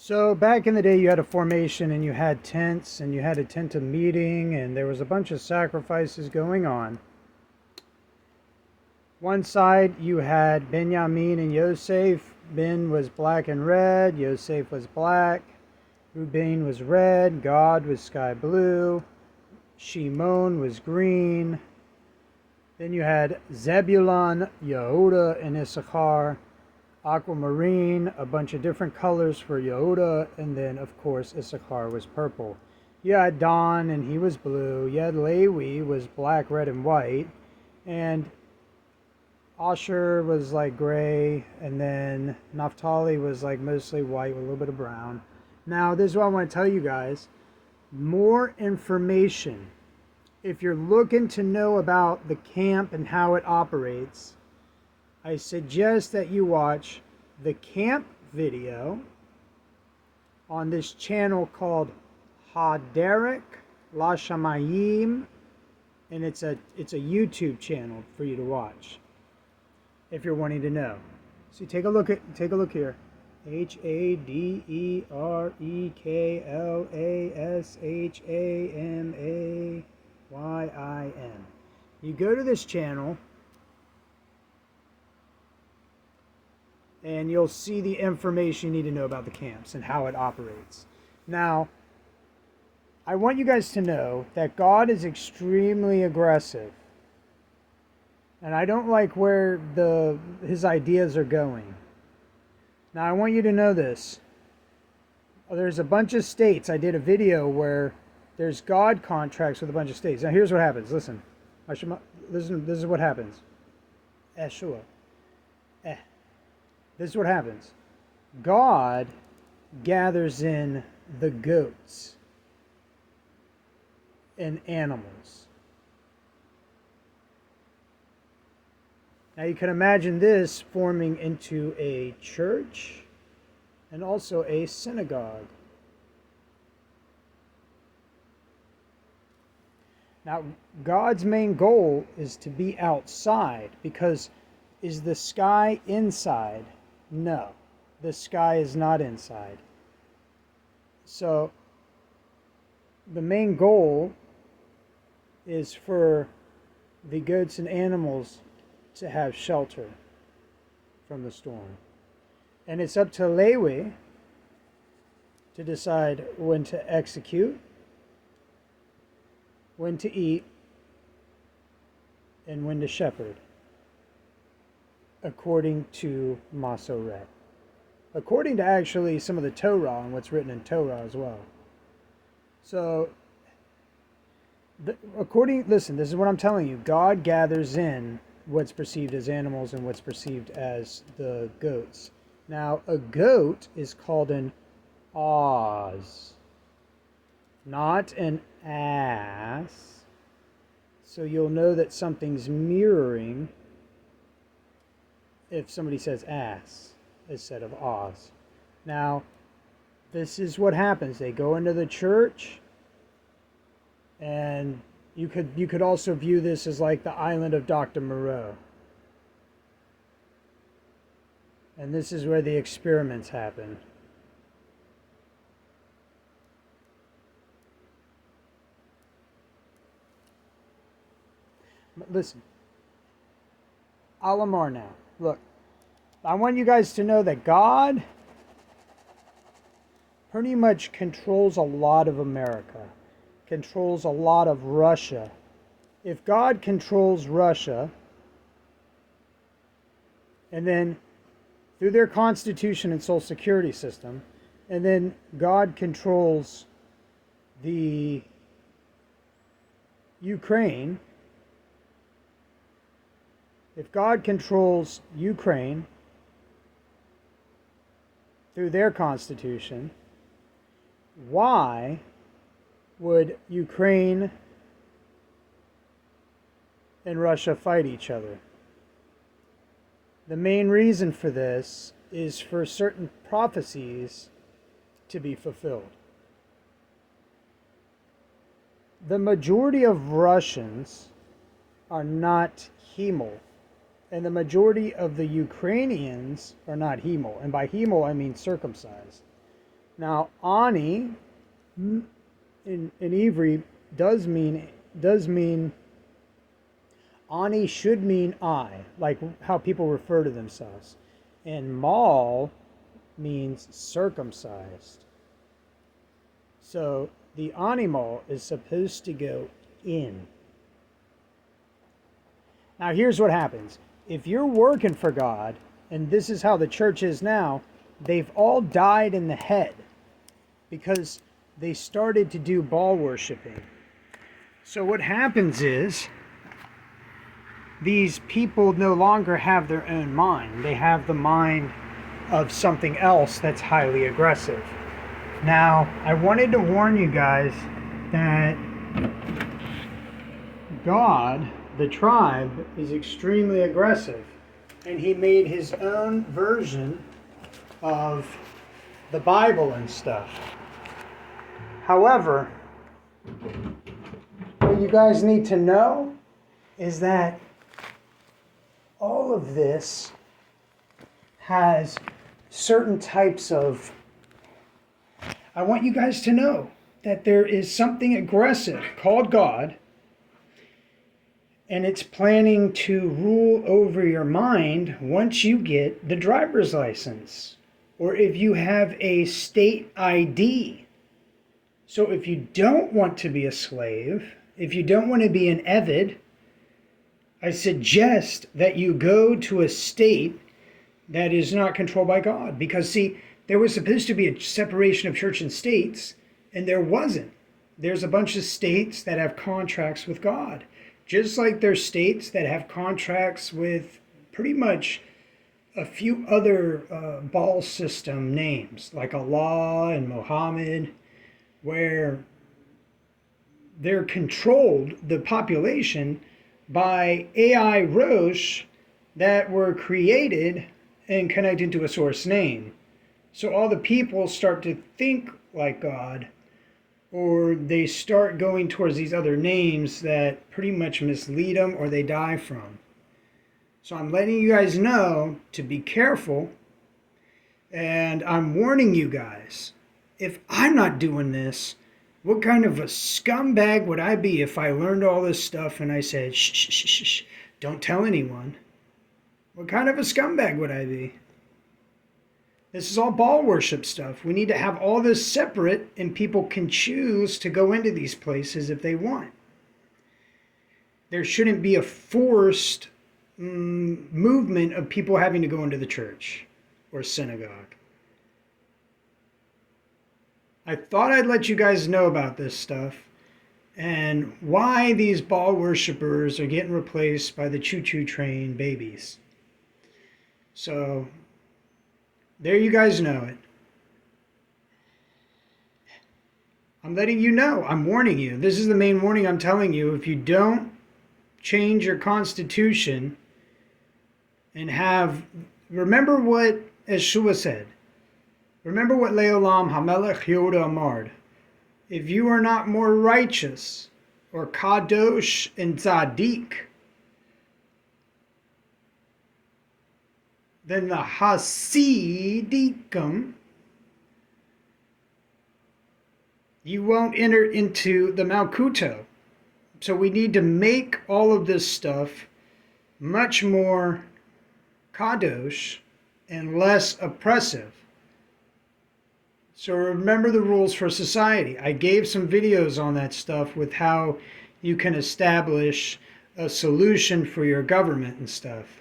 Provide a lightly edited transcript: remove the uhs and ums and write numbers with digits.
So back in the day, you had a formation and you had tents and you had a tent of meeting and there was a bunch of sacrifices going on. One side you had Benjamin and Yosef. Ben was black and red. Yosef was black. Reuben was red. Gad was sky blue. Shimon was green. Then you had Zebulun, Yehuda, and Issachar. Aquamarine, a bunch of different colors for Yehuda, and then of course Issachar was purple. You had Dan and he was blue. You had Levi was black, red, and white, and Asher was like gray, and then Naphtali was like mostly white with a little bit of brown. Now this is what I want to tell you guys. More information. If you're looking to know about the camp and how it operates, I suggest that you watch the camp video on this channel called Haderek Lashamayim, and it's a YouTube channel for you to watch if you're wanting to know. So take a look here. HADEREKLASHAMAYIM. You go to this channel and you'll see the information you need to know about the camps and how it operates. Now, I want you guys to know that God is extremely aggressive. And I don't like where his ideas are going. Now, I want you to know this. There's a bunch of states. I did a video where there's God contracts with a bunch of states. Now, here's what happens. Listen. Listen, this is what happens. Eshua. This is what happens. God gathers in the goats and animals. Now you can imagine this forming into a church and also a synagogue. Now God's main goal is to be outside, because is the sky inside? No, the sky is not inside. So the main goal is for the goats and animals to have shelter from the storm. And it's up to Levi to decide when to execute, when to eat, and when to shepherd, according to Masoret. According to actually some of the Torah and what's written in Torah as well. So, listen, this is what I'm telling you. God gathers in what's perceived as animals and what's perceived as the goats. Now, a goat is called an oz, not an ass. So you'll know that something's mirroring if somebody says ass instead of oz. Now, this is what happens. They go into the church, and you could also view this as like the island of Dr. Moreau. And this is where the experiments happen. But listen, Alamar now. Look, I want you guys to know that God pretty much controls a lot of America, controls a lot of Russia. If God controls Russia, and then through their constitution and social security system, and then God controls the Ukraine, if God controls Ukraine through their constitution, why would Ukraine and Russia fight each other? The main reason for this is for certain prophecies to be fulfilled. The majority of Russians are not Hemel, and the majority of the Ukrainians are not Hemel. And by Hemel, I mean circumcised. Now, ani in Ivri does mean ani should mean I, like how people refer to themselves. And mal means circumcised. So the animal is supposed to go in. Now here's what happens. If you're working for God, and this is how the church is now, they've all died in the head because they started to do Baal worshiping. So what happens is these people no longer have their own mind. They have the mind of something else that's highly aggressive. Now, I wanted to warn you guys that God, the tribe, is extremely aggressive. And he made his own version of the Bible and stuff. However, what you guys need to know is that all of this has certain types of... I want you guys to know that there is something aggressive called God, and it's planning to rule over your mind once you get the driver's license, or if you have a state ID. So if you don't want to be a slave, if you don't want to be an Eved, I suggest that you go to a state that is not controlled by God. Because see, there was supposed to be a separation of church and states, and there wasn't. There's a bunch of states that have contracts with God. Just like there's states that have contracts with pretty much a few other Baal system names, like Allah and Muhammad, where they're controlled, the population, by AI rosh that were created and connected to a source name. So all the people start to think like God, or they start going towards these other names that pretty much mislead them or they die from. So I'm letting you guys know to be careful, and I'm warning you guys, if I'm not doing this, what kind of a scumbag would I be if I learned all this stuff and I said, shh, shh, shh, shh, shh, don't tell anyone? What kind of a scumbag would I be? This is all Baal worship stuff. We need to have all this separate, and people can choose to go into these places if they want. There shouldn't be a forced movement of people having to go into the church or synagogue. I thought I'd let you guys know about this stuff and why these Baal worshippers are getting replaced by the choo-choo train babies. So there you guys know it. I'm letting you know. I'm warning you. This is the main warning I'm telling you. If you don't change your constitution and have... Remember what Yeshua said. Remember what Leolam Hamelech Yehuda Amard. If you are not more righteous or kadosh and tzaddik than the Hasidikim, you won't enter into the Malkuto. So we need to make all of this stuff much more kadosh and less oppressive. So remember the rules for society. I gave some videos on that stuff with how you can establish a solution for your government and stuff.